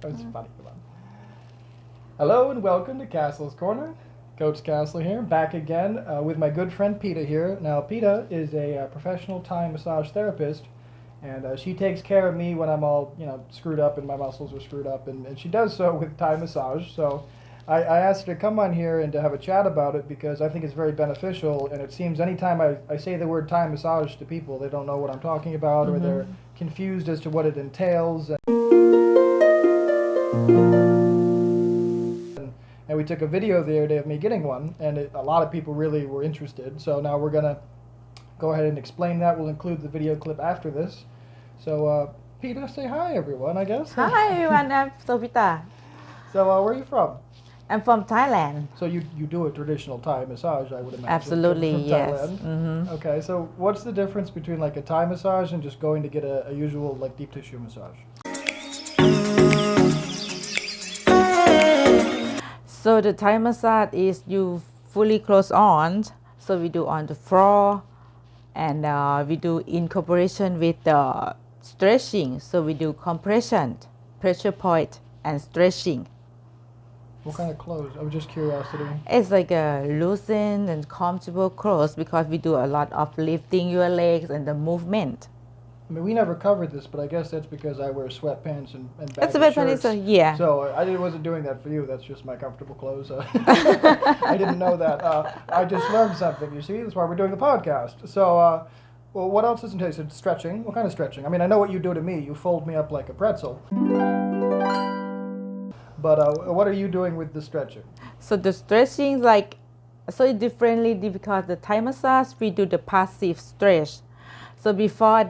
That was funny. Come on. Hello and welcome to Castle's Corner. Coach Castle here, back again with my good friend Peta here. Now, Peta is a professional Thai massage therapist, and she takes care of me when I'm all, screwed up and my muscles are screwed up, and she does so with Thai massage. So I asked her to come on here and to have a chat about it because I think it's very beneficial, and it seems anytime I say the word Thai massage to people, they don't know what I'm talking about, or they're confused as to what it entails. And we took a video the other day of me getting one, and a lot of people really were interested. So now we're going to go ahead and explain that. We'll include the video clip after this. So, Peter, say hi, everyone, I guess. Hi, everyone. I'm Sovita. So, where are you from? I'm from Thailand. So you do a traditional Thai massage, I would imagine. Absolutely, from yes. Thailand. Okay, so what's the difference between like a Thai massage and just going to get a usual like deep tissue massage? So the Thai massage is you fully close on. So we do on the floor, and we do in cooperation with the stretching. So we do compression, pressure point, and stretching. What kind of clothes? I was just curiosity. It's like a loosened and comfortable clothes because we do a lot of lifting your legs and the movement. I mean, we never covered this, but I guess that's because I wear sweatpants and baggy It's shirts. yeah. So wasn't doing that for you. That's just my comfortable clothes. I didn't know that. I just learned something. You see, that's why we're doing the podcast. So, well, what else isn't it? It's stretching. What kind of stretching? I mean, I know what you do to me. You fold me up like a pretzel. But what are you doing with the stretching? So the stretching so differently because the Thai massage we do the passive stretch. So before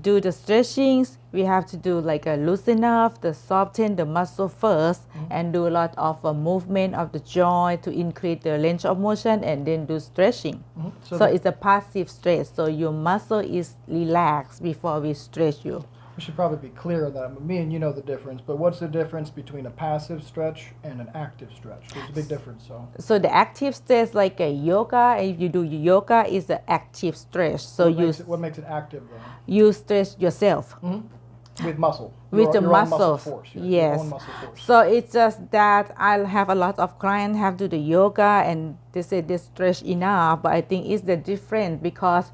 do the stretchings, we have to do like a loosen up, the soften the muscle first, and do a lot of movement of the joint to increase the range of motion, and then do stretching. So it's a passive stretch. So your muscle is relaxed before we stretch you. We should probably be clear on that. Me and you know the difference, but what's the difference between a passive stretch and an active stretch? There's a big difference. So the active stretch like a yoga, if you do yoga, is the active stretch. So what makes it active then? You stretch yourself. With muscle. With the your own muscle muscles. force. Yes. Your own muscle force. So it's just that I'll have a lot of clients have to do the yoga and they say they stretch enough, but I think it's the difference because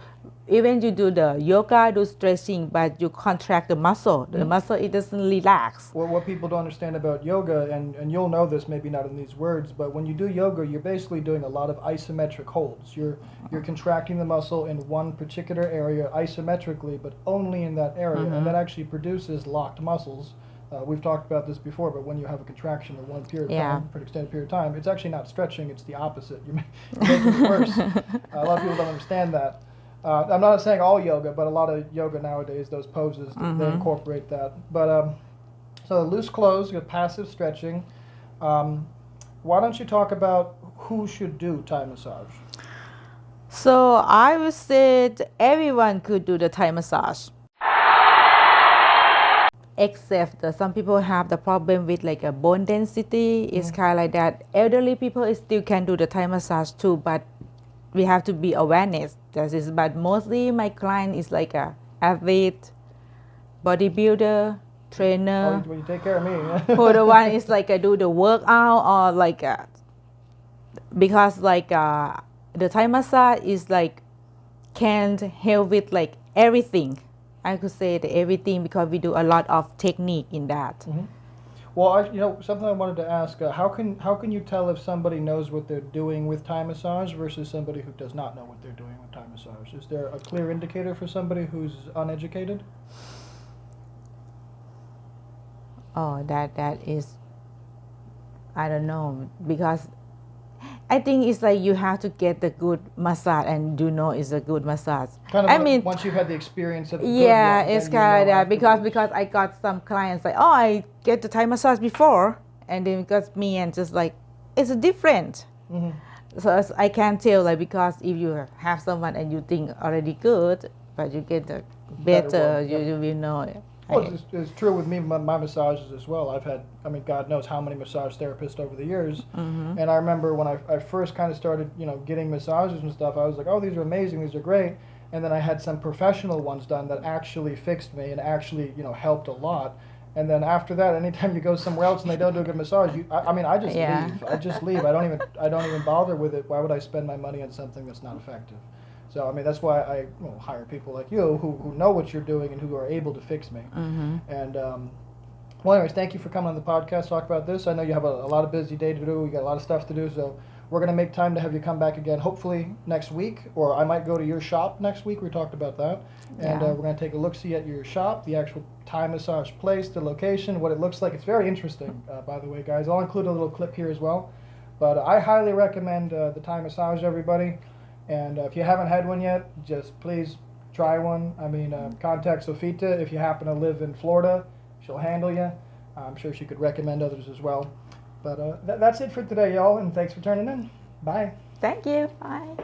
even you do the yoga, do stretching, but you contract the muscle. The muscle, it doesn't relax. Well, what people don't understand about yoga, and you'll know this, maybe not in these words, but when you do yoga, you're basically doing a lot of isometric holds. You're contracting the muscle in one particular area isometrically, but only in that area, and that actually produces locked muscles. We've talked about this before, but when you have a contraction of one period of time, for an extended period of time, it's actually not stretching, it's the opposite. You're making it worse. A lot of people don't understand that. I'm not saying all yoga, but a lot of yoga nowadays, those poses, they incorporate that. But so loose clothes, you have passive stretching. Why don't you talk about who should do Thai massage? So I would say that everyone could do the Thai massage. Except that some people have the problem with like a bone density. It's kind of like that. Elderly people still can do the Thai massage too, but we have to be awareness. But mostly my client is like a athlete, bodybuilder, trainer. Well, you take care of me. Who the one is like do the workout or like because like the Thai massage is like can help with like everything. I could say that everything because we do a lot of technique in that. Well, something I wanted to ask: how can you tell if somebody knows what they're doing with Thai massage versus somebody who does not know what they're doing with Thai massage? Is there a clear indicator for somebody who's uneducated? Oh, that is, I don't know, because I think it's like you have to get the good massage and you know it's a good massage. Once you've had the experience of the good one, it's kind of that because I got some clients like, oh, I get the Thai massage before, and then because me and just like it's different. So I can tell like because if you have someone and you think already good, but you get the better, you will know it. Well, it's true with me, my massages as well. I've had, God knows how many massage therapists over the years. And I remember when I first kind of started, getting massages and stuff, I was like, oh, these are amazing, these are great. And then I had some professional ones done that actually fixed me and actually, helped a lot. And then after that, anytime you go somewhere else and they don't do a good massage, I mean, I just Yeah. leave. I just leave. I don't even bother with it. Why would I spend my money on something that's not effective? So I mean, that's why I hire people like you who know what you're doing and who are able to fix me. Mm-hmm. And well, anyways, thank you for coming on the podcast, talk about this. I know you have a lot of busy day to do. You got a lot of stuff to do, so we're going to make time to have you come back again, hopefully next week, or I might go to your shop next week. We talked about that. And Yeah. we're going to take a look-see at your shop, the actual Thai massage place, the location, what it looks like. It's very interesting, by the way, guys. I'll include a little clip here as well. But I highly recommend the Thai massage, everybody. And if you haven't had one yet, just please try one. I mean, contact Sofita if you happen to live in Florida. She'll handle you. I'm sure she could recommend others as well. But that's it for today, y'all, and thanks for turning in. Bye. Thank you. Bye.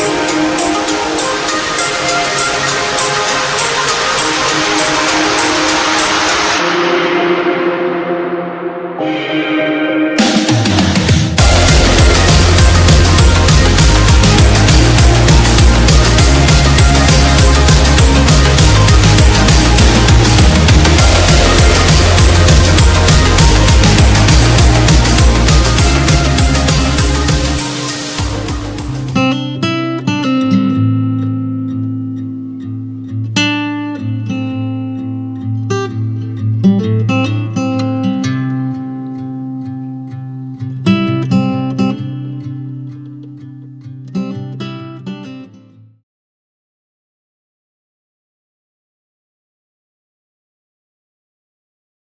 it.